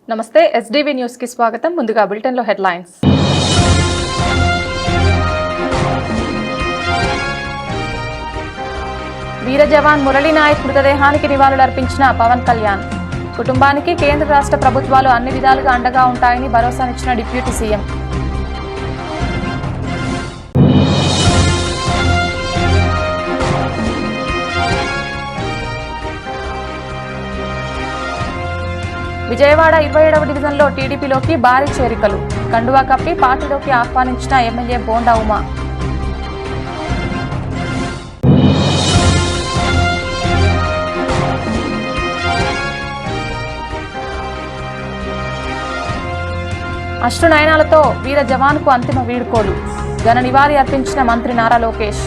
నమస్తే SDV news కి స్వాగతం. ముందుగా బులెటిన్ లో హెడ్లైన్స్. వీర జవాన్ మురళీ నాయక్ మృతదేహానికి నివాళులర్పించిన పవన్ కళ్యాణ్. కుటుంబానికి కేంద్ర రాష్ట్ర ప్రభుత్వాలు అన్ని విధాలుగా అండగా ఉంటాయని భరోసానిచ్చిన డిప్యూటీ సీఎం. విజయవాడ 27వ డివిజన్లో టీడీపీలోకి భారీ చేరికలు. కండువా కప్పి పార్టీలోకి ఆహ్వానించిన ఎమ్మెల్యే బోండా ఉమా. అశ్రు నయనాలతో వీర జవాన్కు అంతిమ వీడ్కోలు. ఘన నివాళి అర్పించిన మంత్రి నారా లోకేష్.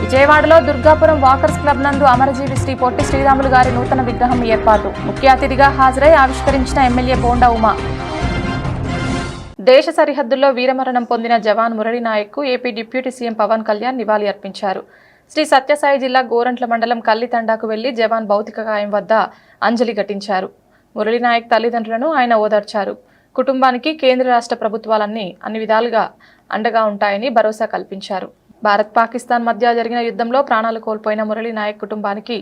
విజయవాడలో దుర్గాపురం వాకర్స్ క్లబ్ నందు అమరజీవి శ్రీ పొట్టి శ్రీరాములు గారి నూతన విగ్రహం ఏర్పాటు. ముఖ్య అతిథిగా హాజరై ఆవిష్కరించిన ఎమ్మెల్యే బోండా ఉమా. దేశ సరిహద్దుల్లో వీరమరణం పొందిన జవాన్ మురళీ నాయక్ కు AP deputy CM Pawan Kalyan నివాళి అర్పించారు. శ్రీ సత్యసాయి జిల్లా గోరంట్ల మండలం కల్లితండాకు వెళ్లి జవాన్ భౌతిక కాయం వద్ద అంజలి ఘటించారు. మురళీ నాయక్ తల్లిదండ్రులను ఆయన ఓదార్చారు. కుటుంబానికి కేంద్ర రాష్ట్ర ప్రభుత్వాలన్నీ అన్ని విధాలుగా అండగా ఉంటాయని భరోసా కల్పించారు. భారత్ పాకిస్తాన్ మధ్య జరిగిన యుద్ధంలో ప్రాణాలు కోల్పోయిన మురళీ నాయక్ కుటుంబానికి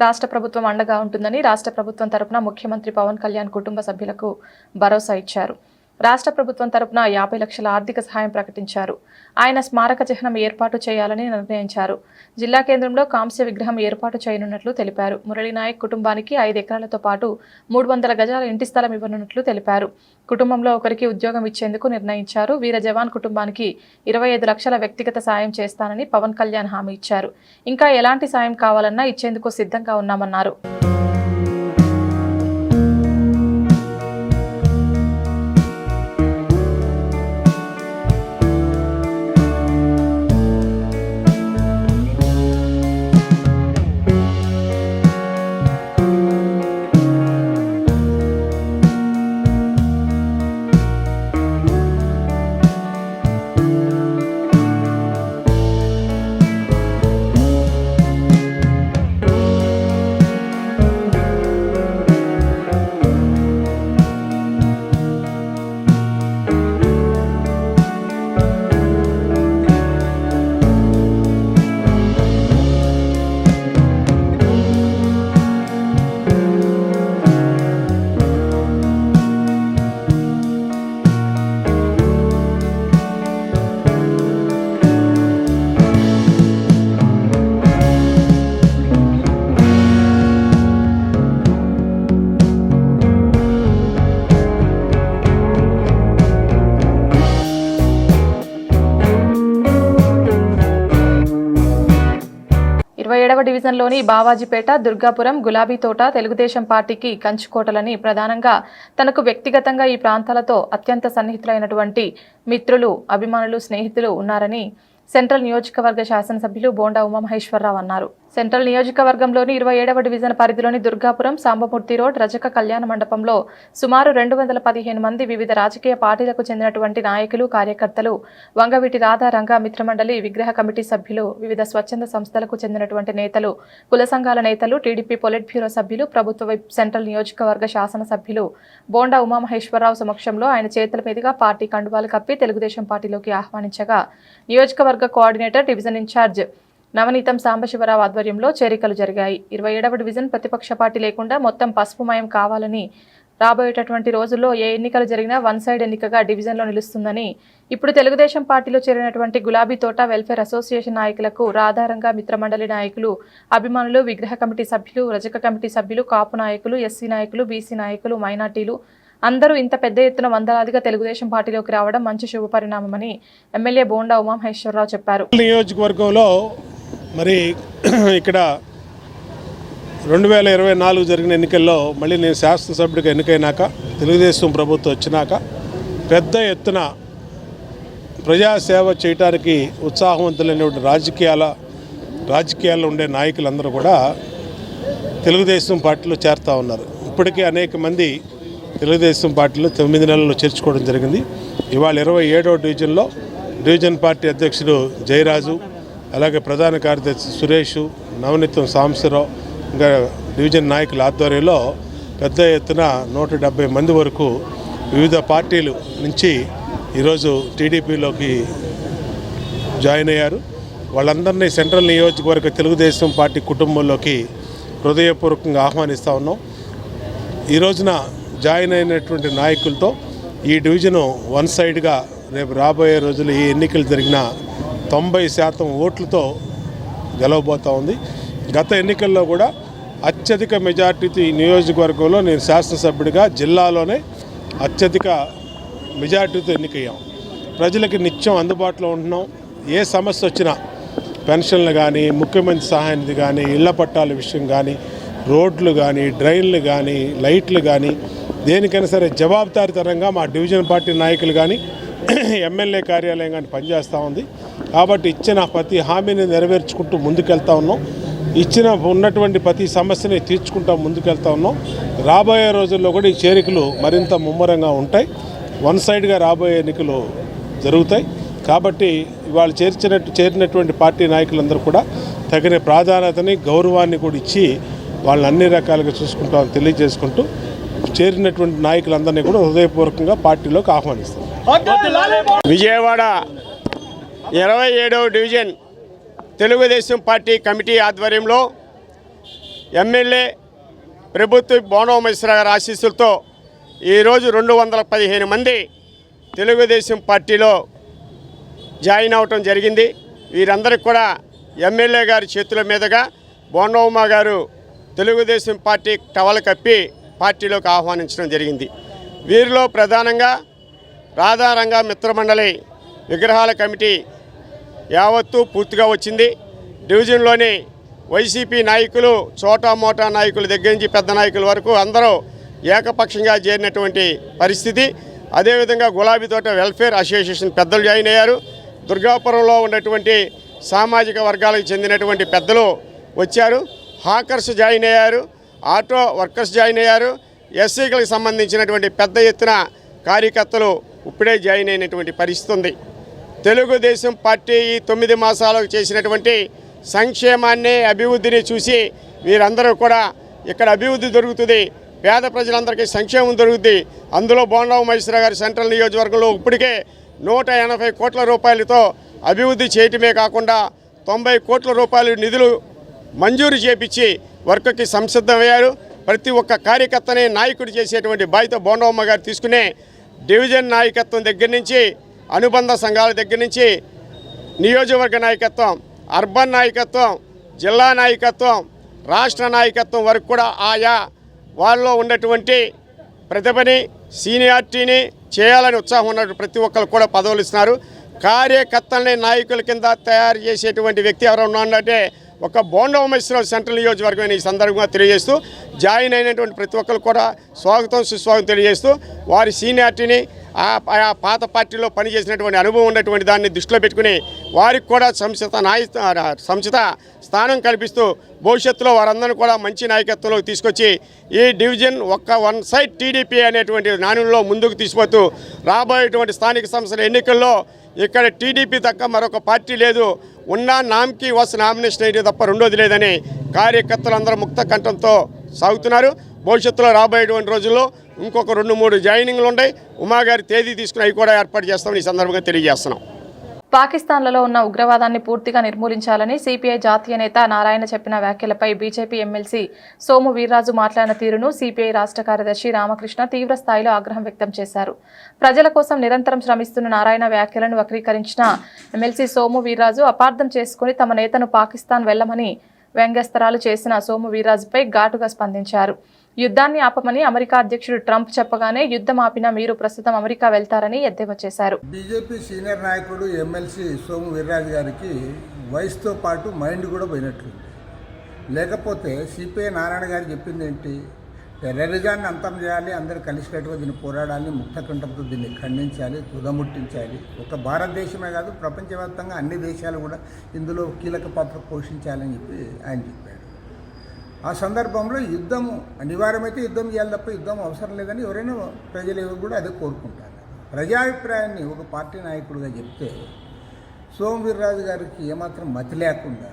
రాష్ట్ర ప్రభుత్వం అండగా ఉంటుందని రాష్ట్ర ప్రభుత్వం తరపున ముఖ్యమంత్రి పవన్ కళ్యాణ్ కుటుంబ సభ్యులకు భరోసా ఇచ్చారు. రాష్ట్ర ప్రభుత్వం తరపున 50 లక్షల ఆర్థిక సహాయం ప్రకటించారు. ఆయన స్మారక చిహ్నం ఏర్పాటు చేయాలని నిర్ణయించారు. జిల్లా కేంద్రంలో కాంస్య విగ్రహం ఏర్పాటు చేయనున్నట్లు తెలిపారు. మురళీ నాయక్ కుటుంబానికి 5 ఎకరాలతో పాటు 300 గజాల ఇంటి స్థలం ఇవ్వనున్నట్లు తెలిపారు. కుటుంబంలో ఒకరికి ఉద్యోగం ఇచ్చేందుకు నిర్ణయించారు. వీర జవాన్ కుటుంబానికి 25 లక్షల వ్యక్తిగత సాయం చేస్తానని పవన్ కళ్యాణ్ హామీ ఇచ్చారు. ఇంకా ఎలాంటి సాయం కావాలన్నా ఇచ్చేందుకు సిద్ధంగా ఉన్నామన్నారు. ఏడవ డివిజన్లోని బావాజీపేట, దుర్గాపురం, గులాబీ తోట తెలుగుదేశం పార్టీకి కంచుకోటలని ప్రధానంగా తనకు వ్యక్తిగతంగా ఈ ప్రాంతాలతో అత్యంత సన్నిహితులైనటువంటి మిత్రులు, అభిమానులు, స్నేహితులు ఉన్నారని సెంట్రల్ నియోజకవర్గ శాసనసభ్యులు బోండా ఉమామహేశ్వరరావు అన్నారు. సెంట్రల్ నియోజకవర్గంలోని 27వ డివిజన్ పరిధిలోని దుర్గాపురం, సాంబమూర్తి రోడ్, రజక కళ్యాణ మండపంలో సుమారు 215 మంది వివిధ రాజకీయ పార్టీలకు చెందినటువంటి నాయకులు, కార్యకర్తలు, వంగవీటి రాధా రంగా మిత్రమండలి విగ్రహ కమిటీ సభ్యులు, వివిధ స్వచ్ఛంద సంస్థలకు చెందినటువంటి నేతలు, కుల సంఘాల నేతలు, టీడీపీ పొలిట్ బ్యూరో సభ్యులు, ప్రభుత్వ సెంట్రల్ నియోజకవర్గ శాసనసభ్యులు బోండా ఉమామహేశ్వరరావు సమక్షంలో ఆయన చేతుల మీదుగా పార్టీ కండువాలు కప్పి తెలుగుదేశం పార్టీలోకి ఆహ్వానించగా నియోజకవర్గ కోఆర్డినేటర్, డివిజన్ ఇన్ఛార్జ్ నవనీతం సాంబశివరావు ఆధ్వర్యంలో చేరికలు జరిగాయి. 27వ డివిజన్ ప్రతిపక్ష పార్టీ లేకుండా మొత్తం పసుపుమయం కావాలని, రాబోయేటటువంటి రోజుల్లో ఏ ఎన్నికలు జరిగినా వన్ సైడ్ ఎన్నికగా డివిజన్లో నిలుస్తుందని, ఇప్పుడు తెలుగుదేశం పార్టీలో చేరినటువంటి గులాబీ తోట వెల్ఫేర్ అసోసియేషన్ నాయకులకు, రాధారంగా మిత్రమండలి నాయకులు, అభిమానులు, విగ్రహ కమిటీ సభ్యులు, రజక కమిటీ సభ్యులు, కాపు నాయకులు, ఎస్సీ నాయకులు, బీసీ నాయకులు, మైనార్టీలు అందరూ ఇంత పెద్ద ఎత్తున వందలాదిగా తెలుగుదేశం పార్టీలోకి రావడం మంచి శుభ పరిణామమని ఎమ్మెల్యే బోండా ఉమామహేశ్వరరావు చెప్పారు. నియోజకవర్గంలో మరి ఇక్కడ 2024 జరిగిన ఎన్నికల్లో మళ్ళీ నేను శాసనసభ్యుడిగా ఎన్నికైనాక, తెలుగుదేశం ప్రభుత్వం వచ్చినాక పెద్ద ఎత్తున ప్రజాసేవ చేయడానికి ఉత్సాహవంతులైనటువంటి రాజకీయాల్లో ఉండే నాయకులందరూ కూడా తెలుగుదేశం పార్టీలో చేరుతూ ఉన్నారు. ఇప్పటికే అనేక మంది తెలుగుదేశం పార్టీలో 9 నెలల్లో చేర్చుకోవడం జరిగింది. ఇవాళ 27వ డివిజన్లో డివిజన్ పార్టీ అధ్యక్షుడు జయరాజు, అలాగే ప్రధాన కార్యదర్శి సురేష్, నవనీతం సాంబశివరావు, ఇంకా డివిజన్ నాయకుల ఆధ్వర్యంలో పెద్ద ఎత్తున 170 మంది వరకు వివిధ పార్టీలు నుంచి ఈరోజు టీడీపీలోకి జాయిన్ అయ్యారు. వాళ్ళందరినీ సెంట్రల్ నియోజకవర్గ తెలుగుదేశం పార్టీ కుటుంబంలోకి హృదయపూర్వకంగా ఆహ్వానిస్తూ ఉన్నాం. ఈ రోజున జాయిన్ అయినటువంటి నాయకులతో ఈ డివిజను వన్ సైడ్గా రేపు రాబోయే రోజులు ఈ ఎన్నికలు జరిగిన 90% ఓట్లతో గెలవబోతూ ఉంది. గత ఎన్నికల్లో కూడా అత్యధిక మెజార్టీతో ఈ నియోజకవర్గంలో నేను శాసనసభ్యుడిగా జిల్లాలోనే అత్యధిక మెజార్టీతో ఎన్నికయ్యాం. ప్రజలకి నిత్యం అందుబాటులో ఉంటున్నాం. ఏ సమస్య వచ్చినా పెన్షన్లు కానీ, ముఖ్యమంత్రి సహాయ నిధి కానీ, ఇళ్ల పట్టాల విషయం కానీ, రోడ్లు కానీ, డ్రైన్లు కానీ, లైట్లు కానీ, దేనికైనా సరే జవాబుదారీతనంగా మా డివిజన్ పార్టీ నాయకులు కానీ ఎమ్మెల్యే కార్యాలయం కానీ పనిచేస్తూ ఉంది. కాబట్టి ఇచ్చిన ప్రతి హామీని నెరవేర్చుకుంటూ ముందుకెళ్తా ఉన్నాం. ఉన్నటువంటి ప్రతి సమస్యని తీర్చుకుంటూ ముందుకెళ్తా ఉన్నాం. రాబోయే రోజుల్లో కూడా ఈ చేరికలు మరింత ముమ్మరంగా ఉంటాయి. వన్ సైడ్గా రాబోయే ఎన్నికలు జరుగుతాయి. కాబట్టి ఇవాళ చేరినటువంటి పార్టీ నాయకులందరూ కూడా తగిన ప్రాధాన్యతని, గౌరవాన్ని కూడా ఇచ్చి వాళ్ళని అన్ని రకాలుగా చూసుకుంటామని తెలియజేసుకుంటూ చేరినటువంటి నాయకులందరినీ కూడా హృదయపూర్వకంగా పార్టీలోకి ఆహ్వానిస్తాం. విజయవాడ 27వ డివిజన్ తెలుగుదేశం పార్టీ కమిటీ ఆధ్వర్యంలో ఎమ్మెల్యే ప్రభుత్వ బోనోమేశ్వర గారి ఆశీస్సులతో ఈరోజు 215 మంది తెలుగుదేశం పార్టీలో జాయిన్ అవటం జరిగింది. వీరందరికీ కూడా ఎమ్మెల్యే గారి చేతుల మీదుగా బోనోమ గారు తెలుగుదేశం పార్టీ టవల్ కప్పి పార్టీలోకి ఆహ్వానించడం జరిగింది. వీరిలో ప్రధానంగా రాధారంగ మిత్రమండలి విగ్రహాల కమిటీ యావత్తు పూర్తిగా వచ్చింది. డివిజన్లోని వైసీపీ నాయకులు, చోటా మోటా నాయకుల దగ్గర నుంచి పెద్ద నాయకుల వరకు అందరూ ఏకపక్షంగా చేరినటువంటి పరిస్థితి. అదేవిధంగా గులాబీ తోట వెల్ఫేర్ అసోసియేషన్ పెద్దలు జాయిన్ అయ్యారు. దుర్గాపురంలో ఉన్నటువంటి సామాజిక వర్గాలకు చెందినటువంటి పెద్దలు వచ్చారు. హాకర్స్ జాయిన్ అయ్యారు, ఆటో వర్కర్స్ జాయిన్ అయ్యారు. ఎస్సీలకు సంబంధించినటువంటి పెద్ద ఎత్తున కార్యకర్తలు ఇప్పుడే జాయిన్ అయినటువంటి పరిస్థితి ఉంది. తెలుగుదేశం పార్టీ ఈ 9 మాసాలకు చేసినటువంటి సంక్షేమాన్ని, అభివృద్ధిని చూసి వీరందరూ కూడా ఇక్కడ అభివృద్ధి దొరుకుతుంది, పేద ప్రజలందరికీ సంక్షేమం దొరుకుతుంది. అందులో బోండా ఉమేశ్వర గారి సెంట్రల్ నియోజకవర్గంలో ఇప్పటికే 180 కోట్ల రూపాయలతో అభివృద్ధి చేయటమే కాకుండా 90 కోట్ల రూపాయలు నిధులు మంజూరు చేపించి వర్క్కి సంసిద్ధమయ్యారు. ప్రతి ఒక్క కార్యకర్తని నాయకుడు చేసేటువంటి బాధ్యత బోండమ్మ గారు తీసుకునే డివిజన్ నాయకత్వం దగ్గర నుంచి, అనుబంధ సంఘాల దగ్గర నుంచి, నియోజకవర్గ నాయకత్వం, అర్బన్ నాయకత్వం, జిల్లా నాయకత్వం, రాష్ట్ర నాయకత్వం వరకు కూడా ఆయా వాళ్ళలో ఉన్నటువంటి ప్రతిభని, సీనియారిటీని చేయాలని ఉత్సాహం ఉన్న ప్రతి ఒక్కరు కూడా పదవులు ఇస్తున్నారు. కార్యకర్తల్ని నాయకుల కింద తయారు చేసేటువంటి వ్యక్తి ఎవరైనా ఉన్నారంటే ఒక బోండా ఉమేశ్వరరావు సెంట్రల్ నియోజకవర్గం ఈ సందర్భంగా తెలియజేస్తూ జాయిన్ అయినటువంటి ప్రతి ఒక్కరు కూడా స్వాగతం సుస్వాగతం తెలియజేస్తూ వారి సీనియారిటీని, ఆ పాత పార్టీలో పనిచేసినటువంటి అనుభవం ఉన్నటువంటి దాన్ని దృష్టిలో పెట్టుకుని వారికి కూడా సముచిత స్థానం కల్పిస్తూ భవిష్యత్తులో వారందరినీ కూడా మంచి నాయకత్వంలోకి తీసుకొచ్చి ఈ డివిజన్ వన్ సైడ్ టీడీపీ అనేటువంటి నాణ్యంలో ముందుకు తీసుకుపోతూ రాబోయేటువంటి స్థానిక సంస్థల ఎన్నికల్లో ఇక్కడ టీడీపీ తక్క మరొక పార్టీ లేదు, ఉన్న నామ్కి నామినేషన్ అయితే తప్ప రెండోది లేదని కార్యకర్తలందరూ ముక్త కంఠంతో సాగుతున్నారు. భవిష్యత్తులో రాబోయేటువంటి రోజుల్లో ఇంకొక 2-3 జాయినింగ్లు ఉన్నాయి. ఉమాగారి తేదీ తీసుకుని అవి కూడా ఏర్పాటు చేస్తామని ఈ సందర్భంగా తెలియజేస్తున్నాం. పాకిస్తాన్లలో ఉన్న ఉగ్రవాదాన్ని పూర్తిగా నిర్మూలించాలని సిపిఐ జాతీయ నేత నారాయణ చెప్పిన వ్యాఖ్యలపై బీజేపీ ఎమ్మెల్సీ సోము వీర్రాజు మాట్లాడిన తీరును సిపిఐ రాష్ట్ర కార్యదర్శి రామకృష్ణ తీవ్ర స్థాయిలో ఆగ్రహం వ్యక్తం చేశారు. ప్రజల కోసం నిరంతరం శ్రమిస్తున్న నారాయణ వ్యాఖ్యలను వక్రీకరించిన ఎమ్మెల్సీ సోము వీర్రాజు అపార్థం చేసుకుని తమ నేతను పాకిస్తాన్ వెళ్లమని వ్యంగ్యస్త్రాలు చేసిన సోము వీర్రాజుపై ఘాటుగా స్పందించారు. యుద్ధాన్ని ఆపమని అమెరికా అధ్యక్షుడు ట్రంప్ చెప్పగానే యుద్ధం ఆపిన మీరు ప్రస్తుతం అమెరికా వెళ్తారని ఎద్దేవా చేశారు. బీజేపీ సీనియర్ నాయకుడు ఎమ్మెల్సీ సోము వీర్రాజు గారికి వయసుతో పాటు మైండ్ కూడా పోయినట్లుంది. లేకపోతే సిపిఐ నారాయణ గారు చెప్పింది ఏంటి? టెర్రరిజాన్ని అంతం చేయాలి, అందరూ కలిసికట్టుగా దీన్ని పోరాడాలి, ముక్తకంఠంతో దీన్ని ఖండించాలి, తుదముట్టించాలి. ఒక భారతదేశమే కాదు, ప్రపంచవ్యాప్తంగా అన్ని దేశాలు కూడా ఇందులో కీలక పాత్ర పోషించాలని చెప్పి ఆయన చెప్పాడు. ఆ సందర్భంలో యుద్ధం అనివార్యమైతే యుద్ధం చేయాలి తప్ప యుద్ధం అవసరం లేదని ఎవరైనా ప్రజలు కూడా అదే కోరుకుంటారు. ప్రజాభిప్రాయాన్ని ఒక పార్టీ నాయకుడిగా చెప్తే సోము వీర్రాజు గారికి ఏమాత్రం మతి లేకుండా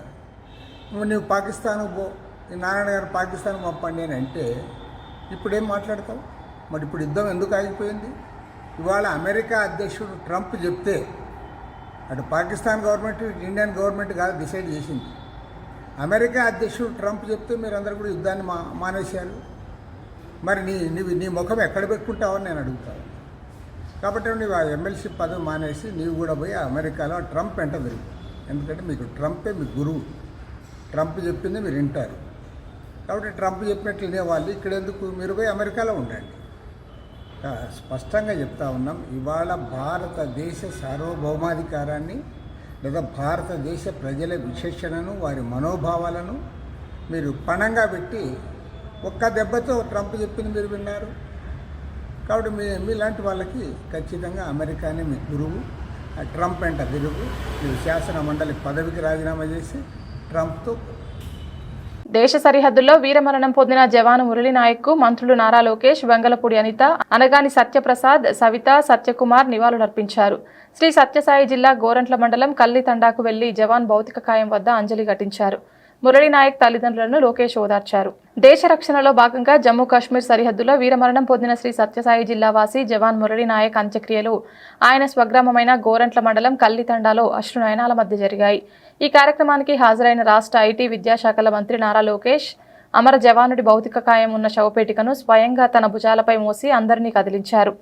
నువ్వు పాకిస్తాన్కు పో, ఈ నారాయణ గారు పాకిస్తాన్ పంపండి అని అంటే ఇప్పుడేం మాట్లాడతావు? మరి ఇప్పుడు యుద్ధం ఎందుకు ఆగిపోయింది? ఇవాళ అమెరికా అధ్యక్షుడు ట్రంప్ చెప్తే అటు పాకిస్తాన్ గవర్నమెంట్ ఇండియన్ గవర్నమెంట్ కాదు డిసైడ్ చేసింది. అమెరికా అధ్యక్షుడు ట్రంప్ చెప్తే మీరందరూ కూడా యుద్ధాన్ని మానేశారు. మరి నీ ముఖం ఎక్కడ పెట్టుకుంటావని నేను అడుగుతాను. కాబట్టి నీవు ఆ ఎమ్మెల్సీ పదవి మానేసి నీవు కూడా పోయి అమెరికాలో ట్రంప్ వెంట తిరుగు. ఎందుకంటే మీకు ట్రంపే మీ గురువు. ట్రంప్ చెప్పింది మీరు వింటారు. కాబట్టి ట్రంప్ చెప్పినట్లు వినేవాళ్ళు ఇక్కడ ఎందుకు? మీరు పోయి అమెరికాలో ఉండండి. స్పష్టంగా చెప్తా ఉన్నాం, ఇవాళ భారతదేశ సార్వభౌమాధికారాన్ని లేదా భారతదేశ ప్రజల విచక్షణను వారి మనోభావాలను మీరు పణంగా పెట్టి ఒక్క దెబ్బతో ట్రంప్ చెప్పింది మీరు విన్నారు. కాబట్టి మీలాంటి వాళ్ళకి ఖచ్చితంగా అమెరికానే మీ గురువు. ఆ ట్రంప్ వెంట తిరుగు. మీరు శాసన మండలి పదవికి రాజీనామా చేసి ట్రంప్తో. దేశ సరిహద్దుల్లో వీరమరణం పొందిన జవాను మురళీ నాయక్ కు మంత్రులు నారా లోకేష్, వెంగళపూడి అనిత, అనగాని సత్యప్రసాద్, సవిత, సత్యకుమార్ నివాళులర్పించారు. శ్రీ సత్యసాయి జిల్లా గోరంట్ల మండలం కల్లితండాకు వెళ్లి జవాన్ భౌతిక కాయం వద్ద అంజలి ఘటించారు. మురళీ నాయక్ తల్లిదండ్రులను లోకేష్ ఓదార్చారు. దేశ రక్షణలో భాగంగా జమ్మూ కాశ్మీర్ సరిహద్దులో వీరమరణం పొందిన శ్రీ సత్యసాయి జిల్లా వాసి జవాన్ మురళీ నాయక్ అంత్యక్రియలు ఆయన స్వగ్రామమైన గోరంట్ల మండలం కల్లితండాలో అశ్రునయనాల మధ్య జరిగాయి. ఈ కార్యక్రమానికి హాజరైన రాష్ట్ర ఐటీ విద్యాశాఖల మంత్రి నారా లోకేష్ అమర జవానుడి భౌతిక కాయం ఉన్న శవపేటికను స్వయంగా తన భుజాలపై మోసి అందరినీ కదిలించారు.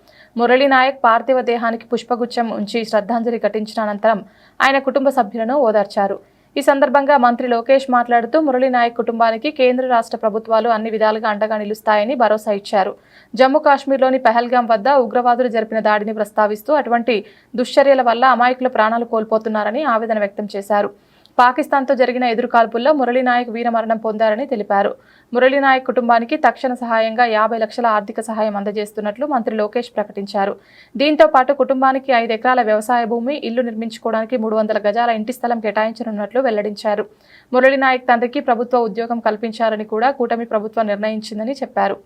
మురళీ నాయక్ పార్థివ దేహానికి పుష్పగుచ్చం ఉంచి శ్రద్ధాంజలి ఘటించిన అనంతరం ఆయన కుటుంబ సభ్యులను ఓదార్చారు. ఈ సందర్భంగా మంత్రి లోకేష్ మాట్లాడుతూ మురళీ నాయక్ కుటుంబానికి కేంద్ర రాష్ట్ర ప్రభుత్వాలు అన్ని విధాలుగా అండగా నిలుస్తాయని భరోసా ఇచ్చారు. జమ్మూ కాశ్మీర్లోని పెహల్గాం వద్ద ఉగ్రవాదులు జరిపిన దాడిని ప్రస్తావిస్తూ అటువంటి దుశ్చర్యల వల్ల అమాయకులు ప్రాణాలు కోల్పోతున్నారని ఆవేదన వ్యక్తం చేశారు. పాకిస్తాన్తో జరిగిన ఎదురుకాల్పుల్లో మురళీ నాయక్ వీరమరణం పొందారని తెలిపారు. మురళీ నాయక్ కుటుంబానికి తక్షణ సహాయంగా 50 లక్షల ఆర్థిక సహాయం అందజేస్తున్నట్లు మంత్రి లోకేష్ ప్రకటించారు. దీంతో పాటు కుటుంబానికి 5 ఎకరాల వ్యవసాయ భూమి, ఇల్లు నిర్మించుకోవడానికి 300 గజాల ఇంటి స్థలం కేటాయించనున్నట్లు వెల్లడించారు. మురళీ నాయక్ తండ్రికి ప్రభుత్వ ఉద్యోగం కల్పించాలని కూడా కూటమి ప్రభుత్వం నిర్ణయించిందని చెప్పారు.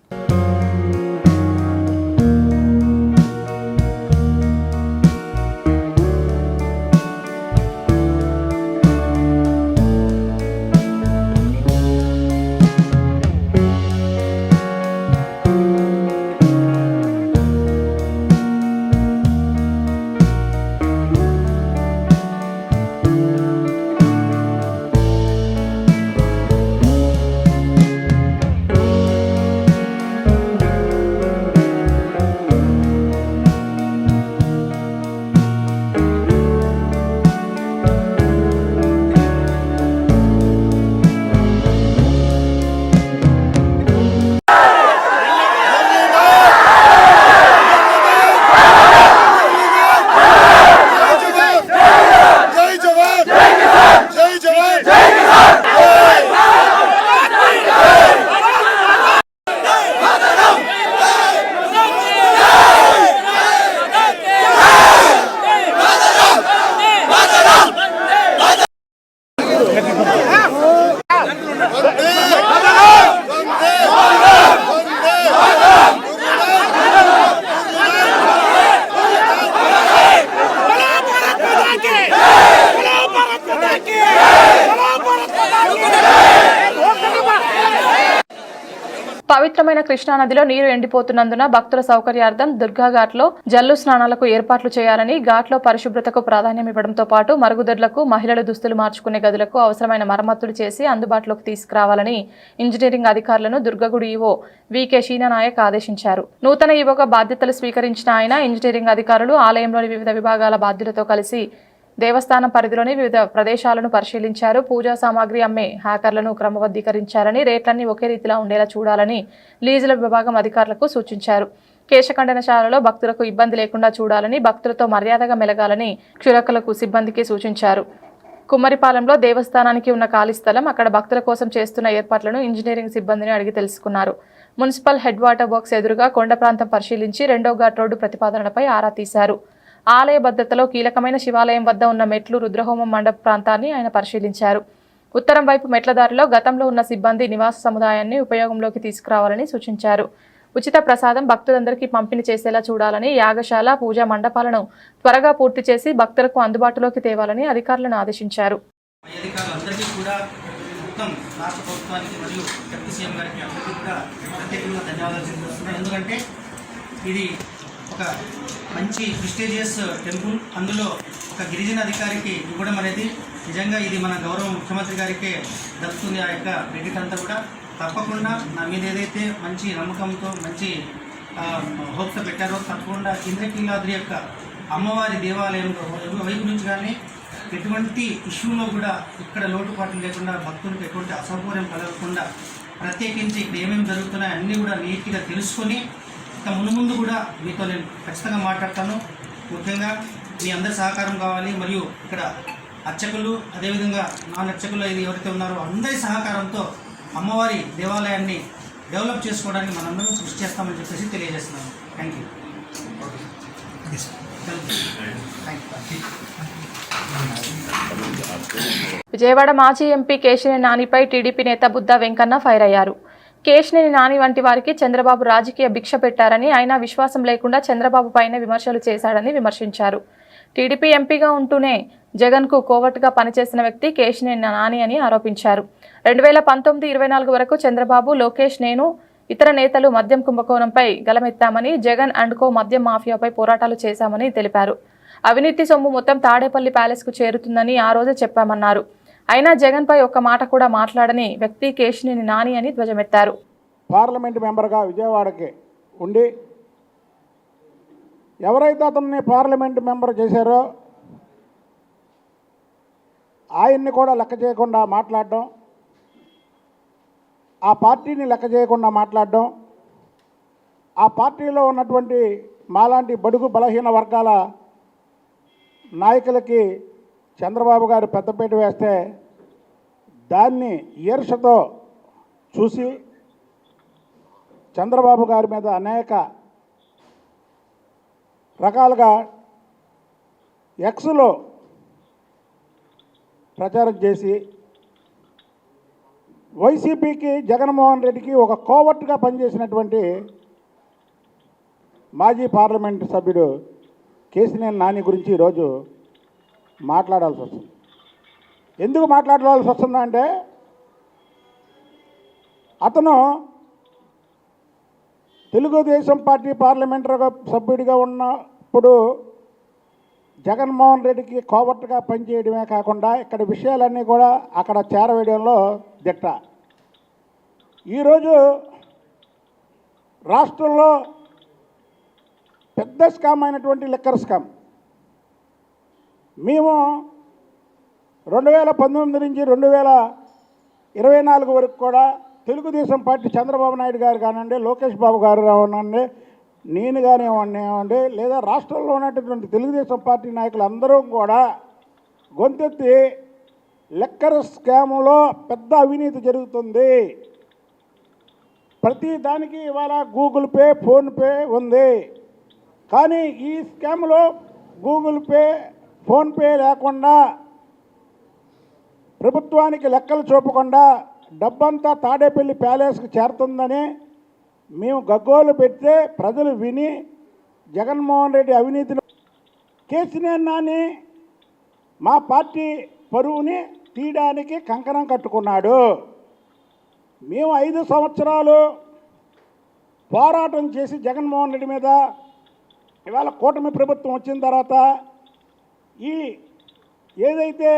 పవిత్రమైన కృష్ణానదిలో నీరు ఎండిపోతున్నందున భక్తుల సౌకర్యార్థం దుర్గాఘాట్లో జల్లు స్నానాలకు ఏర్పాట్లు చేయాలని, ఘాట్లో పరిశుభ్రతకు ప్రాధాన్యం ఇవ్వడంతో పాటు మరుగుదొడ్లకు, మహిళలు దుస్తులు మార్చుకునే గదులకు అవసరమైన మరమ్మతులు చేసి అందుబాటులోకి తీసుకురావాలని ఇంజనీరింగ్ అధికారులను దుర్గగుడి ఈవో వికే శీనానాయక్ ఆదేశించారు. నూతన ఈవోగా బాధ్యతలు స్వీకరించిన ఆయన ఇంజనీరింగ్ అధికారులు ఆలయంలోని వివిధ విభాగాల బాధ్యులతో కలిసి దేవస్థానం పరిధిలోని వివిధ ప్రదేశాలను పరిశీలించారు. పూజా సామాగ్రి అమ్మే హ్యాకర్లను క్రమబద్ధీకరించాలని, రేట్లన్నీ ఒకే రీతిలా ఉండేలా చూడాలని లీజుల విభాగం అధికారులకు సూచించారు. కేశఖండనశాలలో భక్తులకు ఇబ్బంది లేకుండా చూడాలని, భక్తులతో మర్యాదగా మెలగాలని క్షురకులకు సిబ్బందికి సూచించారు. కుమ్మరిపాలెంలో దేవస్థానానికి ఉన్న ఖాళీ స్థలం, అక్కడ భక్తుల కోసం చేస్తున్న ఏర్పాట్లను ఇంజనీరింగ్ సిబ్బందిని అడిగి తెలుసుకున్నారు. మున్సిపల్ హెడ్ వాటర్ వర్క్స్ ఎదురుగా కొండ ప్రాంతం పరిశీలించి 2వ ఘాట్ రోడ్డు ప్రతిపాదనలపై ఆరా తీశారు. ఆలయ భద్రతలో కీలకమైన శివాలయం వద్ద ఉన్న మెట్లు, రుద్రహోమం మండప ప్రాంతాన్ని ఆయన పరిశీలించారు. ఉత్తరం వైపు మెట్ల దారిలో గతంలో ఉన్న సిబ్బంది నివాస సముదాయాన్ని ఉపయోగంలోకి తీసుకురావాలని సూచించారు. ఉచిత ప్రసాదం భక్తులందరికీ పంపిణీ చేసేలా చూడాలని, యాగశాల, పూజా మండపాలను త్వరగా పూర్తి చేసి భక్తులకు అందుబాటులోకి తేవాలని అధికారులను ఆదేశించారు. అధికారులందరికీ కూడా మొత్తం రాష్ట్ర ప్రభుత్వానికి మరియు డిప్యూటీ సీఎం గారికి అందరికీ కూడా ప్రత్యేకంగా ధన్యవాదాలు తెలియజేస్తున్నాను. ఎందుకంటే ఇది ఒక మంచి ప్రెస్టీజియస్ టెంపుల్, అందులో ఒక గిరిజన అధికారికి ఇవ్వడం అనేది నిజంగా ఇది మన గౌరవ ముఖ్యమంత్రి గారికే దక్కుతుంది. ఆ యొక్క క్రెడిట్ అంతా కూడా తప్పకుండా నా మీద ఏదైతే మంచి నమ్మకంతో మంచి హోప్స్ పెట్టారో తప్పకుండా ఇంద్రకీలాద్రి యొక్క అమ్మవారి దేవాలయంలో వైపు నుంచి కానీ ఎటువంటి ఇష్యూలో కూడా ఇక్కడ లోటుపాట్లు లేకుండా భక్తులకు ఎటువంటి అసౌకర్యం కలగకుండా ప్రత్యేకించి ఇక్కడ ఏమేమి జరుగుతున్నాయో అన్నీ కూడా నీట్గా తెలుసుకొని ఇక ముందు కూడా మీతో నేను ఖచ్చితంగా మాట్లాడతాను. ముఖ్యంగా మీ అందరి సహకారం కావాలి. మరియు ఇక్కడ అర్చకులు అదేవిధంగా నాన్ అర్చకులు ఎవరైతే ఉన్నారో అందరి సహకారంతో అమ్మవారి దేవాలయాన్ని డెవలప్ చేసుకోవడానికి మనందరం కృషి చేస్తామని చెప్పేసి తెలియజేస్తున్నాను. Thank you. విజయవాడ మాజీ ఎంపీ కేశినేని నానిపై టీడీపీ నేత బుద్ధా వెంకన్న ఫైర్ అయ్యారు. కేశినేని నాని వంటి వారికి చంద్రబాబు రాజకీయ భిక్ష పెట్టారని, అయినా విశ్వాసం లేకుండా చంద్రబాబు పైన విమర్శలు చేశాడని విమర్శించారు. టీడీపీ ఎంపీగా ఉంటూనే జగన్కు కోవట్టుగా పనిచేసిన వ్యక్తి కేశినేని నాని అని ఆరోపించారు. 2019-24 వరకు చంద్రబాబు, లోకేష్, నేను ఇతర నేతలు మద్యం కుంభకోణంపై గలమెత్తామని, జగన్ అండ్ కో మద్యం మాఫియాపై పోరాటాలు చేశామని తెలిపారు. అవినీతి సొమ్ము మొత్తం తాడేపల్లి ప్యాలెస్కు చేరుతుందని ఆ రోజు చెప్పామన్నారు. అయినా జగన్పై ఒక్క మాట కూడా మాట్లాడని వ్యక్తి కేశినేని నాని అని ధ్వజమెత్తారు. పార్లమెంటు మెంబర్గా విజయవాడకి ఉండి ఎవరైతే అతన్ని పార్లమెంటు మెంబర్ చేశారో ఆయన్ని కూడా లెక్క చేయకుండా మాట్లాడడం, ఆ పార్టీని లెక్క చేయకుండా మాట్లాడడం, ఆ పార్టీలో ఉన్నటువంటి మాలాంటి బడుగు బలహీన వర్గాల నాయకులకి చంద్రబాబు గారు పెద్దపీట వేస్తే దాన్ని ఈర్షతో చూసి చంద్రబాబు గారి మీద అనేక రకాలుగా ఎక్స్లో ప్రచారం చేసి వైసీపీకి, జగన్మోహన్ రెడ్డికి ఒక కోవర్ట్గా పనిచేసినటువంటి మాజీ పార్లమెంటు సభ్యుడు కేశినేని నాని గురించి ఈరోజు మాట్లాడాల్సి వస్తుంది. ఎందుకు మాట్లాడాల్సి వస్తుందంటే అతను తెలుగుదేశం పార్టీ పార్లమెంటరీ సభ్యుడిగా ఉన్నప్పుడు జగన్మోహన్ రెడ్డికి కోవర్ట్గా పనిచేయడమే కాకుండా ఇక్కడ విషయాలన్నీ కూడా అక్కడ చేరవేయడంలో దిట్ట. ఈరోజు రాష్ట్రంలో పెద్ద స్కామ్ అయినటువంటి లిక్కర్ స్కామ్ మేము 2019 నుంచి 2024 వరకు కూడా తెలుగుదేశం పార్టీ చంద్రబాబు నాయుడు గారు కానివ్వండి, లోకేష్ బాబు గారు కానివ్వండి, నేను కానివ్వండి, లేదా రాష్ట్రంలో ఉన్నటువంటి తెలుగుదేశం పార్టీ నాయకులు అందరూ కూడా గొంతెత్తి లిక్కర్ స్కాములో పెద్ద అవినీతి జరుగుతుంది, ప్రతి దానికి ఇవాళ గూగుల్ పే, ఫోన్పే ఉంది, కానీ ఈ స్కామ్లో గూగుల్ పే, ఫోన్పే లేకుండా ప్రభుత్వానికి లెక్కలు చూపకుండా డబ్బంతా తాడేపల్లి ప్యాలెస్కి చేరుతుందని మేము గగ్గోలు పెడితే ప్రజలు విని జగన్మోహన్ రెడ్డి అవినీతిని కేశినేని నాని మా పార్టీ పరువుని తీయడానికి కంకణం కట్టుకున్నాడు. మేము 5 సంవత్సరాలు పోరాటం చేసి జగన్మోహన్ రెడ్డి మీద ఇవాళ కూటమి ప్రభుత్వం వచ్చిన తర్వాత ఈ ఏదైతే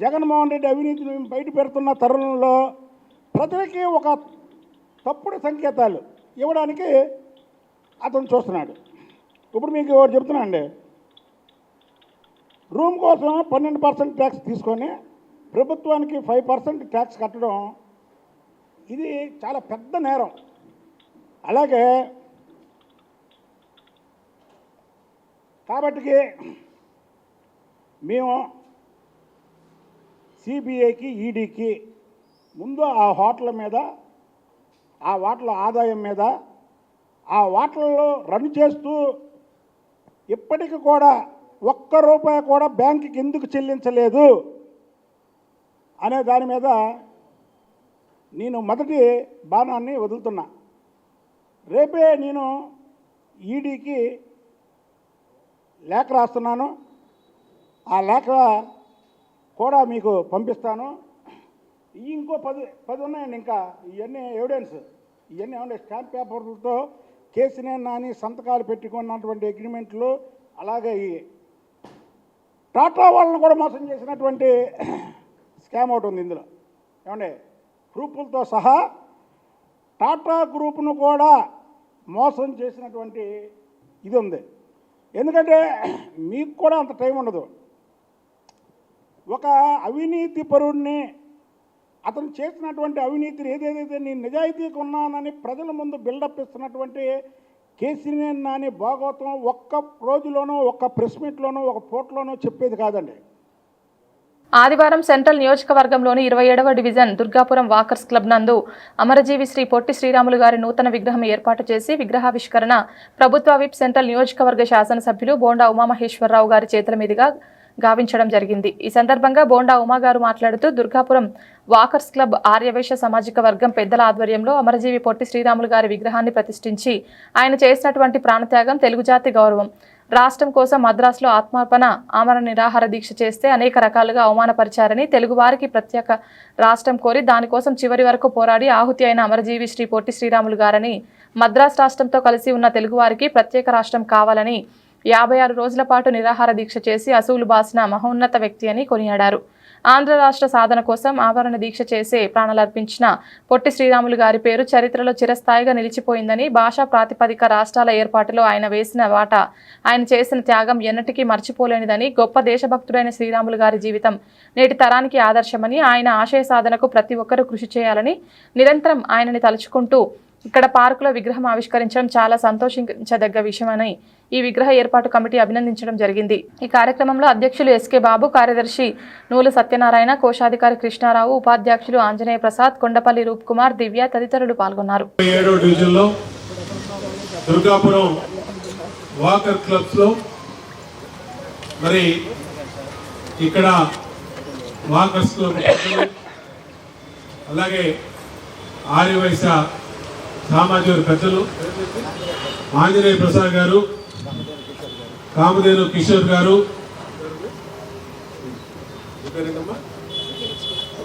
జగన్మోహన్ రెడ్డి అవినీతిని బయట పెడుతున్న తరుణంలో ప్రజలకి ఒక తప్పుడు సంకేతాలు ఇవ్వడానికి అతను చూస్తున్నాడు. ఇప్పుడు మీకు ఒకటి చెప్తున్నా అండి, రూమ్ కోసం 12% ట్యాక్స్ తీసుకొని ప్రభుత్వానికి 5% ట్యాక్స్ కట్టడం ఇది చాలా పెద్ద నేరం. అలాగే కాబట్టి మేము సిబిఐకి, ఈడీకి ముందు ఆ హోటల్ మీద, ఆ వాటల ఆదాయం మీద, ఆ వాటల్లో రన్ చేస్తూ ఇప్పటికి కూడా ₹1 కూడా బ్యాంకుకి ఎందుకు చెల్లించలేదు అనే దాని మీద నేను మొదటి బాణాన్ని వదులుతున్నా. రేపే నేను ఈడీకి లేఖ రాస్తున్నాను. ఆ లేఖ కూడా మీకు పంపిస్తాను. ఇంకో 10 ఉన్నాయండి. ఇంకా ఇవన్నీ ఎవిడెన్స్, ఇవన్నీ ఏమంటే స్టాంప్ పేపర్లతో కేసినేని నాని సంతకాలు పెట్టుకున్నటువంటి అగ్రిమెంట్లు, అలాగే ఈ టాటా వాళ్ళని కూడా మోసం చేసినటువంటి స్కామ్ ఒకటి ఉంది ఇందులో. ఏమంటే ప్రూఫ్లతో సహా టాటా గ్రూప్ను కూడా మోసం చేసినటువంటి ఇది ఉంది. ఎందుకంటే మీకు కూడా అంత టైం ఉండదు. ఒక అవినీతి పరుడిని, అతను చేసినటువంటి అవినీతిని ఏదేదైతే నేను నిజాయితీగా ఉన్నానని ప్రజల ముందు బిల్డప్ ఇస్తున్నటువంటి కేసీనేని నాని భాగవతం ఒక్క రోజులోనో, ఒక్క ప్రెస్ మీట్లోనో, ఒక పోర్ట్లోనో చెప్పేది కాదండి. ఆదివారం సెంట్రల్ నియోజకవర్గంలోని 27వ డివిజన్ దుర్గాపురం వాకర్స్ క్లబ్ నందు అమరజీవి శ్రీ పొట్టి శ్రీరాములు గారి నూతన విగ్రహం ఏర్పాటు చేసి విగ్రహావిష్కరణ ప్రభుత్వ విప్ సెంట్రల్ నియోజకవర్గ శాసనసభ్యులు బోండా ఉమామహేశ్వరరావు గారి చేతుల మీదుగా గావించడం జరిగింది. ఈ సందర్భంగా బోండా ఉమా గారు మాట్లాడుతూ దుర్గాపురం వాకర్స్ క్లబ్ ఆర్యవైశ్య సామాజిక వర్గం పెద్దల ఆధ్వర్యంలో అమరజీవి పొట్టి శ్రీరాములు గారి విగ్రహాన్ని ప్రతిష్ఠించి ఆయన చేసినటువంటి ప్రాణత్యాగం తెలుగు జాతి గౌరవం, రాష్ట్రం కోసం మద్రాసులో ఆత్మార్పణ ఆమరణ నిరాహార దీక్ష చేస్తే అనేక రకాలుగా అవమానపరిచారని, తెలుగు వారికి ప్రత్యేక రాష్ట్రం కోరి దానికోసం చివరి వరకు పోరాడి ఆహుతి అయిన అమరజీవి శ్రీ పొట్టి శ్రీరాములు గారని, మద్రాసు రాష్ట్రంతో కలిసి ఉన్న తెలుగు వారికి ప్రత్యేక రాష్ట్రం కావాలని 56 రోజుల పాటు నిరాహార దీక్ష చేసి అసూలు బాసిన మహోన్నత వ్యక్తి అని కొనియాడారు. ఆంధ్ర రాష్ట్ర సాధన కోసం ఆవరణ దీక్ష చేసే ప్రాణాలర్పించిన పొట్టి శ్రీరాములు గారి పేరు చరిత్రలో చిరస్థాయిగా నిలిచిపోయిందని, భాషా ప్రాతిపదిక రాష్ట్రాల ఏర్పాటులో ఆయన వేసిన వాటా, ఆయన చేసిన త్యాగం ఎన్నటికీ మర్చిపోలేనిదని, గొప్ప దేశభక్తుడైన శ్రీరాములు గారి జీవితం నేటి తరానికి ఆదర్శమని, ఆయన ఆశయ సాధనకు ప్రతి ఒక్కరూ కృషి చేయాలని, నిరంతరం ఆయనని తలుచుకుంటూ ఇక్కడ పార్కులో విగ్రహం ఆవిష్కరించడం చాలా సంతోషించదగ్గ విషయమని ఈ విగ్రహ ఏర్పాటు కమిటీ అభినందించడం జరిగింది. ఈ కార్యక్రమంలో అధ్యక్షులు ఎస్కే బాబు, కార్యదర్శి నూలు సత్యనారాయణ, కోశాధికారి కృష్ణారావు, ఉపాధ్యక్షులు ఆంజనేయ ప్రసాద్, కొండపల్లి రూప్ కుమార్, దివ్య తదితరులు పాల్గొన్నారు. 7వ డివిజన్లో దుర్గాపురం వాకర్ క్లబ్స్ లో మరి ఇక్కడ వాకర్స్ క్లబ్ అలాగే ఆర్యవైశ్య సామాజిక పెద్దలు ఆంజనేయ ప్రసాద్ గారు, కామధేను కిషోర్ గారు,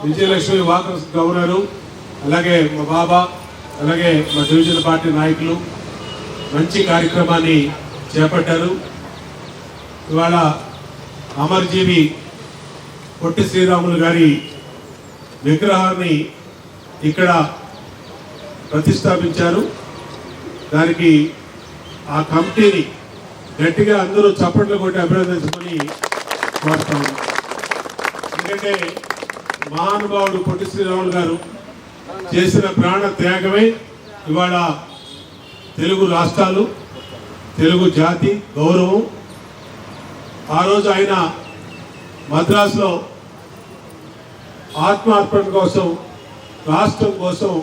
విజయలక్ష్మి వాకర్స్ గవర్నరు, అలాగే మా బాబా, అలాగే మా డివిజన్ పార్టీ నాయకులు మంచి కార్యక్రమాన్ని చేపట్టారు. ఇవాళ అమరజీవి పొట్టి శ్రీరాములు గారి విగ్రహాన్ని ఇక్కడ ప్రతిష్టాపించారు. దానికి ఆ కమిటీని గట్టిగా అందరూ చప్పట్లు కొట్టి అభినందించుకొని కోరుతాము. ఎందుకంటే మహానుభావుడు పొట్టి శ్రీరాములు గారు చేసిన ప్రాణ త్యాగమే ఇవాళ తెలుగు రాష్ట్రాలు, తెలుగు జాతి గౌరవం. ఆ రోజు ఆయన మద్రాసులో ఆత్మార్పణ కోసం, రాష్ట్రం కోసం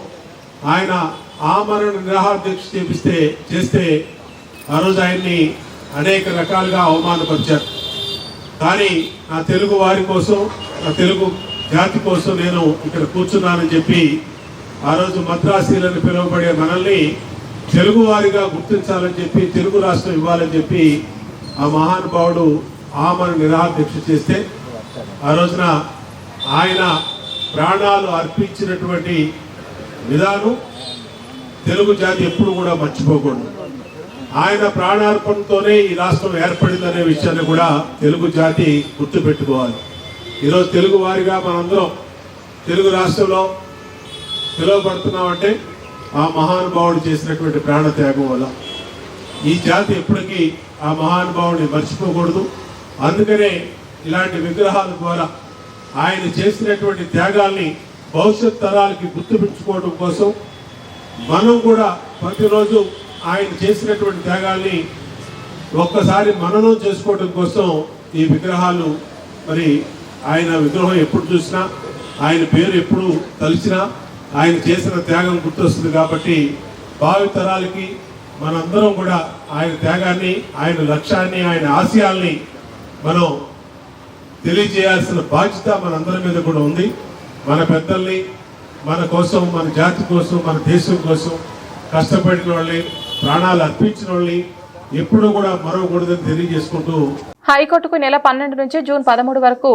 ఆయన ఆమరణ నిరాహార దీక్ష చేస్తే ఆ రోజు ఆయన్ని అనేక రకాలుగా అవమానపరిచారు. కానీ నా తెలుగు వారి కోసం, నా తెలుగు జాతి కోసం నేను ఇక్కడ కూర్చున్నానని చెప్పి ఆ రోజు మద్రాసీలను పిలువబడే మనల్ని తెలుగు వారిగా గుర్తించాలని చెప్పి, తెలుగు రాష్ట్రం ఇవ్వాలని చెప్పి ఆ మహానుభావుడు ఆమరణ నిరాహార దీక్ష చేస్తే ఆ రోజున ఆయన ప్రాణాలు అర్పించినటువంటి విధానం తెలుగు జాతి ఎప్పుడు కూడా మర్చిపోకూడదు. ఆయన ప్రాణార్పణతోనే ఈ రాష్ట్రం ఏర్పడిందనే విషయాన్ని కూడా తెలుగు జాతి గుర్తుపెట్టుకోవాలి. ఈరోజు తెలుగు వారిగా మనందరం తెలుగు రాష్ట్రంలో పిలువబడుతున్నామంటే ఆ మహానుభావుడు చేసినటువంటి ప్రాణత్యాగం వల్ల. ఈ జాతి ఎప్పటికీ ఆ మహానుభావుడిని మర్చిపోకూడదు. అందుకనే ఇలాంటి విగ్రహాల ద్వారా ఆయన చేసినటువంటి త్యాగాల్ని భవిష్యత్ తరాలకి గుర్తుపెట్టుకోవడం కోసం మనం కూడా ప్రతిరోజు ఆయన చేసినటువంటి త్యాగాల్ని ఒక్కసారి మననం చేసుకోవడం కోసం ఈ విగ్రహాలు, మరి ఆయన విగ్రహం ఎప్పుడు చూసినా, ఆయన పేరు ఎప్పుడు తలిచినా ఆయన చేసిన త్యాగం గుర్తొస్తుంది. కాబట్టి భావి తరాలకి మనందరం కూడా ఆయన త్యాగాన్ని, ఆయన లక్ష్యాన్ని, ఆయన ఆశయాల్ని మనం తెలియజేయాల్సిన బాధ్యత మనందరి మీద కూడా ఉంది. మన పెద్దల్ని మన కోసం, మన జాతి కోసం, మన దేశం కోసం కష్టపడిన వాళ్ళని, ప్రాణాలు అర్పించిన వాళ్ళని ఎప్పుడూ కూడా మరవకూడదని తెలియజేసుకుంటూ హైకోర్టుకు నెల 12 నుంచి జూన్ 13 వరకు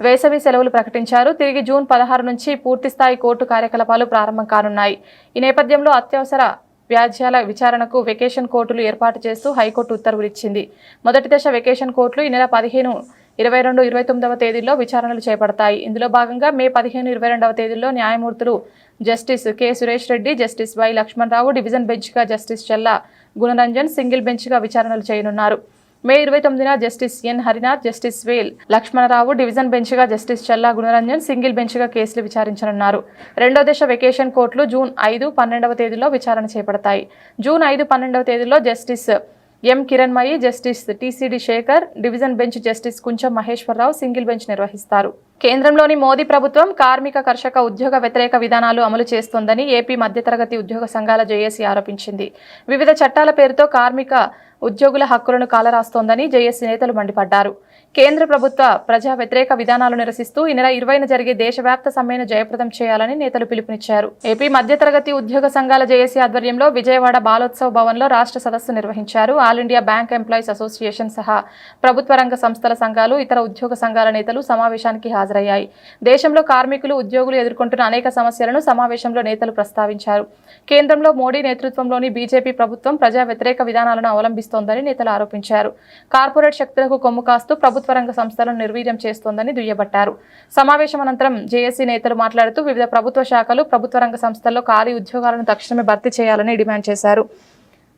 వేసవి సెలవులు ప్రకటించారు. తిరిగి జూన్ 16 నుంచి పూర్తిస్థాయి కోర్టు కార్యకలాపాలు ప్రారంభం కానున్నాయి. ఈ నేపథ్యంలో అత్యవసర వ్యాజ్యాల విచారణకు వెకేషన్ కోర్టులు ఏర్పాటు చేస్తూ హైకోర్టు ఉత్తర్వులు ఇచ్చింది. మొదటి దశ వెకేషన్ కోర్టులు ఈ నెల 15, 22, 29వ తేదీల్లో విచారణలు చేపడతాయి. ఇందులో భాగంగా మే 15, 22వ తేదీల్లో న్యాయమూర్తులు justice K Suresh Reddy, justice Y Lakshmana Rao, division బెంచ్గా జస్టిస్ చల్లా గుణరంజన్, సింగిల్ బెంచ్గా విచారణలు చేయనున్నారు. మే 29న justice N Harinath, justice V Lakshmana Rao, division బెంచ్గా జస్టిస్ చల్లా గుణరంజన్, సింగిల్ బెంచ్గా కేసులు విచారించనున్నారు. రెండో దశ వెకేషన్ కోర్టులు జూన్ 5, 12వ తేదీలో విచారణ చేపడతాయి. జూన్ 5, 12వ తేదీలో justice M Kiranmayi, justice T C D Sekhar, division bench justice Kuncham Maheswara Rao single bench నిర్వహిస్తారు. కేంద్రంలోని మోదీ ప్రభుత్వం కార్మిక, కర్షక, ఉద్యోగ వ్యతిరేక విధానాలు అమలు చేస్తోందని ఏపీ మధ్యతరగతి ఉద్యోగ సంఘాల జేఏసీ ఆరోపించింది. వివిధ చట్టాల పేరుతో కార్మిక, ఉద్యోగుల హక్కులను కాలరాస్తోందని జేఏసీ నేతలు మండిపడ్డారు. కేంద్ర ప్రభుత్వ ప్రజా వ్యతిరేక విధానాలు నిరసిస్తూ ఈ నెల 20న జరిగే దేశవ్యాప్త సమ్మెను జయప్రదం చేయాలని నేతలు పిలుపునిచ్చారు. ఏపీ మధ్యతరగతి ఉద్యోగ సంఘాల జేఏసీ ఆధ్వర్యంలో విజయవాడ బాలోత్సవ భవన్లో రాష్ట్ర సదస్సు నిర్వహించారు. All India bank employees association సహా ప్రభుత్వ రంగ సంస్థల సంఘాలు, ఇతర ఉద్యోగ సంఘాల నేతలు సమావేశానికి హాజరయ్యాయి. దేశంలో కార్మికులు, ఉద్యోగులు ఎదుర్కొంటున్న అనేక సమస్యలను సమావేశంలో నేతలు ప్రస్తావించారు. కేంద్రంలో మోడీ నేతృత్వంలోని బీజేపీ ప్రభుత్వం ప్రజా వ్యతిరేక విధానాలను అవలంబిస్తోందని నేతలు ఆరోపించారు. కార్పొరేట్ శక్తులకు కొమ్ము కాస్తూ ప్రభుత్వ రంగ సంస్థలను నిర్వీర్యం చేస్తోందని దుయ్యబట్టారు. సమావేశం అనంతరం జేఏసీ నేతలు మాట్లాడుతూ వివిధ ప్రభుత్వ శాఖలు, ప్రభుత్వ రంగ సంస్థల్లో ఖాళీ ఉద్యోగాలను తక్షణమే భర్తీ చేయాలని డిమాండ్ చేశారు.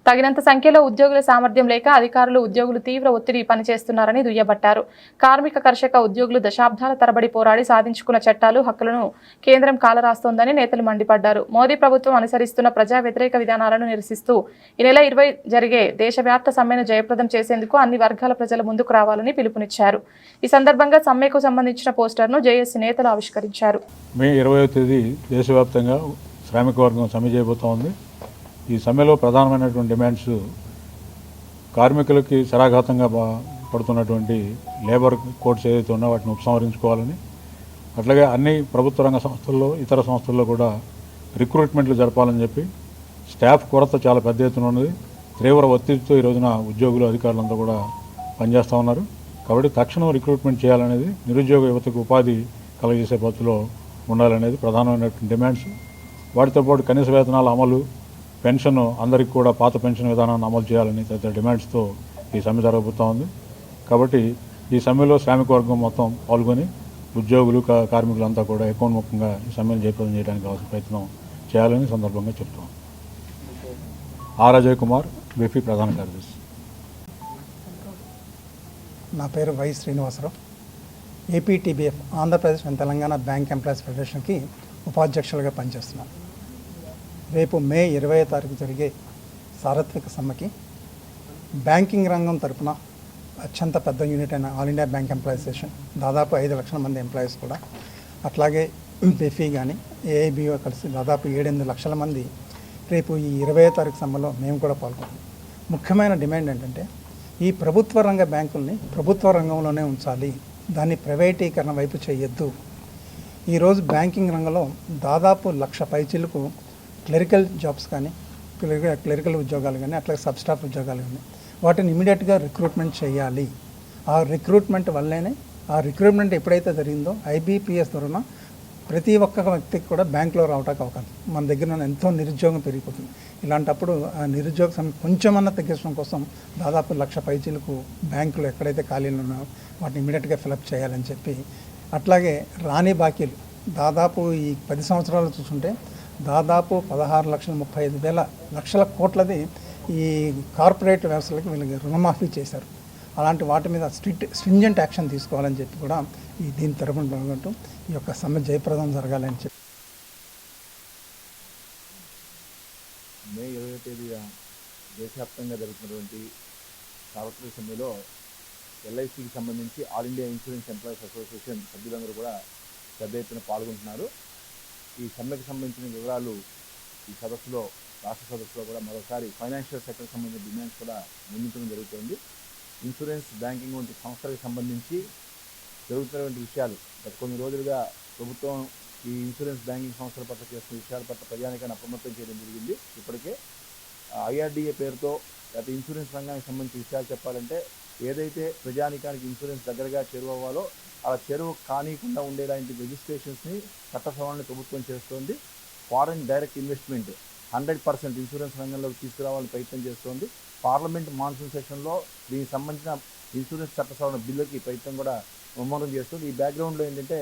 తగినంత సంఖ్యలో ఉద్యోగుల సామర్థ్యం లేక అధికారులు, ఉద్యోగులు తీవ్ర ఒత్తిడి పనిచేస్తున్నారని దుయ్యబట్టారు. కార్మిక, కర్షక ఉద్యోగులు దశాబ్దాల తరబడి పోరాడి సాధించుకున్న చట్టాలు, హక్కులను కేంద్రం కాలరాస్తోందని నేతలు మండిపడ్డారు. మోదీ ప్రభుత్వం అనుసరిస్తున్న ప్రజా వ్యతిరేక విధానాలను నిరసిస్తూ ఈ నెల 20 జరిగే దేశవ్యాప్త సమ్మెను జయప్రదం చేసేందుకు అన్ని వర్గాల ప్రజల ముందుకు రావాలని పిలుపునిచ్చారు. ఈ సందర్భంగా సమ్మెకు సంబంధించిన పోస్టర్ను జేఏసీ నేతలు ఆవిష్కరించారు. మే 20వ తేదీ దేశవ్యాప్తంగా శ్రామిక వర్గం సమ్మె చేయబోతోంది. ఈ సమ్మెలో ప్రధానమైనటువంటి డిమాండ్స్ కార్మికులకి శరాఘాతంగా పడుతున్నటువంటి లేబర్ కోడ్స్ ఏదైతే ఉన్నా వాటిని ఉపసంహరించుకోవాలని, అట్లాగే అన్ని ప్రభుత్వ రంగ సంస్థల్లో, ఇతర సంస్థల్లో కూడా రిక్రూట్మెంట్లు జరపాలని చెప్పి, స్టాఫ్ కొరత చాలా పెద్ద ఎత్తున ఉన్నది. తీవ్ర ఒత్తిడితో ఈ రోజున ఉద్యోగులు, అధికారులంతా కూడా పనిచేస్తూ ఉన్నారు. కాబట్టి తక్షణం రిక్రూట్మెంట్ చేయాలనేది, నిరుద్యోగ యువతకు ఉపాధి కలగజేసే పద్ధతిలో ఉండాలనేది ప్రధానమైనటువంటి డిమాండ్స్. వాటితో పాటు కనీస వేతనాల అమలు, పెన్షన్ అందరికీ కూడా పాత పెన్షన్ విధానాన్ని అమలు చేయాలని తదితర డిమాండ్స్తో ఈ సమ్మె జరగబోతూ ఉంది. కాబట్టి ఈ సమ్మెలో శ్రామిక వర్గం మొత్తం పాల్గొని ఉద్యోగులు, కార్మికులంతా కూడా ఏకోన్ముఖంగా ఈ సమ్మెను జయప్రదం చేయడానికి కావాల్సిన ప్రయత్నం చేయాలని సందర్భంగా చెప్తాం. ఆర్ అజయ్ కుమార్, బెఫీ ప్రధాన కార్యదర్శి. నా పేరు Y Srinivasa Rao. APTBF Andhra Pradesh and Telangana bank employees ఫెడరేషన్కి ఉపాధ్యక్షులుగా పనిచేస్తున్నాను. రేపు మే 20వ తారీఖు జరిగే సార్వత్రిక సమ్మెకి బ్యాంకింగ్ రంగం తరపున అత్యంత పెద్ద యూనిట్ అయిన ఆల్ ఇండియా బ్యాంక్ ఎంప్లాయీసేషన్, దాదాపు 5 లక్షల మంది ఎంప్లాయీస్ కూడా, అట్లాగే బెఫీ కానీ ఏఐబిఓ కలిసి దాదాపు 7-8 లక్షల మంది రేపు ఈ 20వ తారీఖు సమ్మెలో మేము కూడా పాల్గొన్నాం. ముఖ్యమైన డిమాండ్ ఏంటంటే ఈ ప్రభుత్వ రంగ బ్యాంకుల్ని ప్రభుత్వ రంగంలోనే ఉంచాలి, దాన్ని ప్రైవేటీకరణ వైపు చేయొద్దు. ఈరోజు బ్యాంకింగ్ రంగంలో దాదాపు 1,00,000 పైచీలకు క్లరికల్ జాబ్స్ కానీ, క్లరికల్ ఉద్యోగాలు కానీ, అట్లాగే సబ్ స్టాఫ్ ఉద్యోగాలు కానీ, వాటిని ఇమీడియట్గా రిక్రూట్మెంట్ చేయాలి. ఆ రిక్రూట్మెంట్ వల్లనే, ఆ రిక్రూట్మెంట్ ఎప్పుడైతే జరిగిందో ఐబీపీఎస్ ద్వారా ప్రతి ఒక్క వ్యక్తికి కూడా బ్యాంకులో రావడానికి అవకాశం. మన దగ్గర ఎంతో నిరుద్యోగం పెరిగిపోతుంది. ఇలాంటప్పుడు ఆ నిరుద్యోగ సమస్య కొంచెమన్నా తగ్గించడం కోసం దాదాపు 1,00,000 పైచీలకు బ్యాంకులు ఎక్కడైతే ఖాళీలు ఉన్నాయో వాటిని ఇమీడియట్గా ఫిలప్ చేయాలని చెప్పి, అట్లాగే రాని బాకీలు దాదాపు ఈ 10 సంవత్సరాలు చూసుకుంటే దాదాపు 16,35,000 కోట్లది ఈ కార్పొరేట్ వ్యవస్థలకు వీళ్ళకి రుణమాఫీ చేశారు. అలాంటి వాటి మీద స్ట్రింజెంట్ యాక్షన్ తీసుకోవాలని చెప్పి కూడా దీని తరపున పాల్గొంటూ ఈ యొక్క సమ్మె జయప్రదం జరగాలని చెప్పి. మే 20వ తేదీన దేశవ్యాప్తంగా జరుగుతున్నటువంటి సార్వత్రిక సమ్మెలో ఎల్ఐసికి సంబంధించి all India insurance employees association సభ్యులందరూ కూడా పెద్ద ఎత్తున పాల్గొంటున్నారు. ఈ సమ్మెకు సంబంధించిన వివరాలు ఈ సదస్సులో, రాష్ట్ర సదస్సులో కూడా మరోసారి ఫైనాన్షియల్ సెక్టర్కి సంబంధించిన డిమాండ్స్ కూడా ముందుంచడం జరుగుతుంది. ఇన్సూరెన్స్, బ్యాంకింగ్ వంటి సంస్థలకు సంబంధించి జరుగుతున్నటువంటి విషయాలు గత కొన్ని రోజులుగా ప్రభుత్వం ఈ ఇన్సూరెన్స్ బ్యాంకింగ్ సంస్థల పట్ల చేస్తున్న విషయాల పట్ల ప్రజానికాన్ని అప్రమత్తం చేయడం జరిగింది. ఇప్పటికే IRDA పేరుతో గత ఇన్సూరెన్స్ రంగానికి సంబంధించిన విషయాలు చెప్పాలంటే ఏదైతే ప్రజానికానికి ఇన్సూరెన్స్ దగ్గరగా చేరువవ్వాలో అలా చేరువ కానీయకుండా ఉండేలాంటి రిజిస్ట్రేషన్స్ని చట్ట సవరణని ప్రభుత్వం చేస్తోంది. ఫారెన్ డైరెక్ట్ ఇన్వెస్ట్మెంట్ 100% ఇన్సూరెన్స్ రంగంలోకి తీసుకురావాలని ప్రయత్నం చేస్తోంది. పార్లమెంట్ మాన్సూన్ సెషన్లో దీనికి సంబంధించిన ఇన్సూరెన్స్ చట్ట సవరణ బిల్లుకి ప్రయత్నం కూడా ముమ్మరం చేస్తుంది. ఈ బ్యాక్గ్రౌండ్లో ఏంటంటే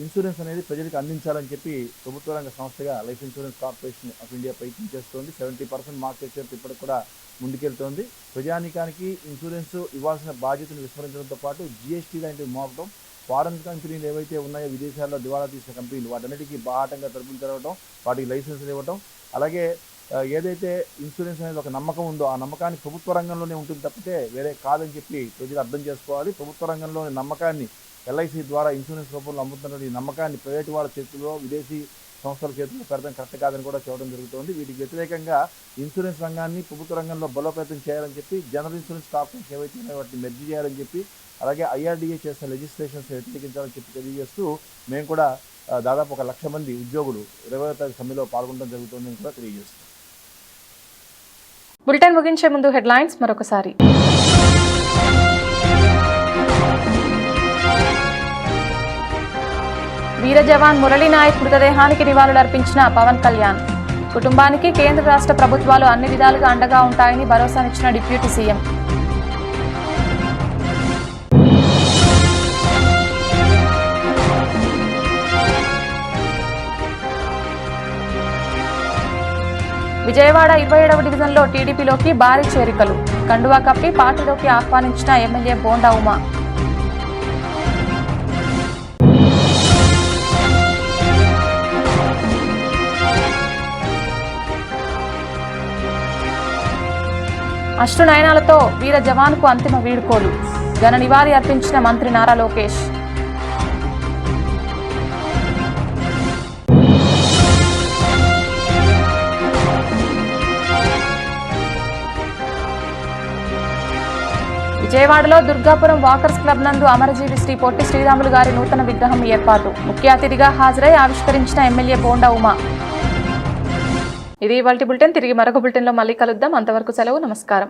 ఇన్సూరెన్స్ అనేది ప్రజలకు అందించాలని చెప్పి ప్రభుత్వ రంగ సంస్థగా life insurance corporation of India ప్రయత్నం చేస్తోంది. 70% మార్కెట్ షేర్ ఇప్పటికి కూడా ముందుకెళ్తోంది. ప్రజానికానికి ఇన్సూరెన్స్ ఇవ్వాల్సిన బాధ్యతను విస్మరించడంతో పాటు GST లాంటివి మోపడం, ఫారెన్ కంపెనీలు ఏవైతే ఉన్నాయో విదేశాల్లో దివాళా తీసిన కంపెనీలు వాటన్నిటికీ బాహాటంగా తరపులు తెరవడం, వాటికి లైసెన్సులు ఇవ్వడం, అలాగే ఏదైతే ఇన్సూరెన్స్ అనేది ఒక నమ్మకం ఉందో ఆ నమ్మకాన్ని ప్రభుత్వ రంగంలోనే ఉంటుంది తప్పితే వేరే కాదని చెప్పి ప్రజలు అర్థం చేసుకోవాలి. ప్రభుత్వ రంగంలోని నమ్మకాన్ని LIC ద్వారా ఇన్సూరెన్స్ రూపంలో అమ్ముతున్న ఈ నమ్మకాన్ని ప్రైవేటు వాళ్ళ చేతుల్లో, విదేశీ సంస్థల చేతుల్లో పెడతాం కరెక్ట్ కాదని కూడా చూడడం జరుగుతుంది. వీటికి వ్యతిరేకంగా ఇన్సూరెన్స్ రంగాన్ని ప్రభుత్వ రంగంలో బలోపేతం చేయాలని చెప్పి జనరల్ ఇన్సూరెన్స్ కార్పొరేషన్ ఏవైతే ఉన్నాయో వాటిని మెర్జీ చేయాలని చెప్పి, అలాగే IRDA చేసిన లెజిస్లేషన్స్ వ్యతిరేకించాలని చెప్పి తెలియజేస్తూ మేము కూడా దాదాపు 1,00,000 మంది ఉద్యోగులు 20వ తారీఖు సమ్మెలో పాల్గొనడం జరుగుతుందని కూడా తెలియజేస్తున్నాం. బులెటిన్ ముగించే ముందు హెడ్లైన్స్ మరొకసారి. వీర జవాన్ మురళీ నాయక్ మృతదేహానికి నివాళులర్పించిన పవన్ కళ్యాణ్. కుటుంబానికి కేంద్ర రాష్ట్ర ప్రభుత్వాలు అన్ని విధాలుగా అండగా ఉంటాయని భరోసానిచ్చిన డిప్యూటీ సీఎం. విజయవాడ 27వ డివిజన్లో టీడీపీలోకి భారీ చేరికలు. కండువా కప్పి పార్టీలోకి ఆహ్వానించిన ఎమ్మెల్యే బోండా ఉమా. అశ్రునయనాలతో వీర జవాన్కు అంతిమ వీడ్కోలు. ఘన నివాళి అర్పించిన మంత్రి నారా లోకేష్. విజయవాడలో దుర్గాపురం వాకర్స్ క్లబ్ నందు అమరజీవి శ్రీ పొట్టి శ్రీరాములు గారి నూతన విగ్రహం ఏర్పాటు. ముఖ్య అతిథిగా హాజరై ఆవిష్కరించిన ఎమ్మెల్యే బోండా ఉమా. ఇది ఇవాల్టి బులెటిన్. తిరిగి మరొక బులెటిన్లో మళ్ళీ కలుద్దాం. అంతవరకు సెలవు. నమస్కారం.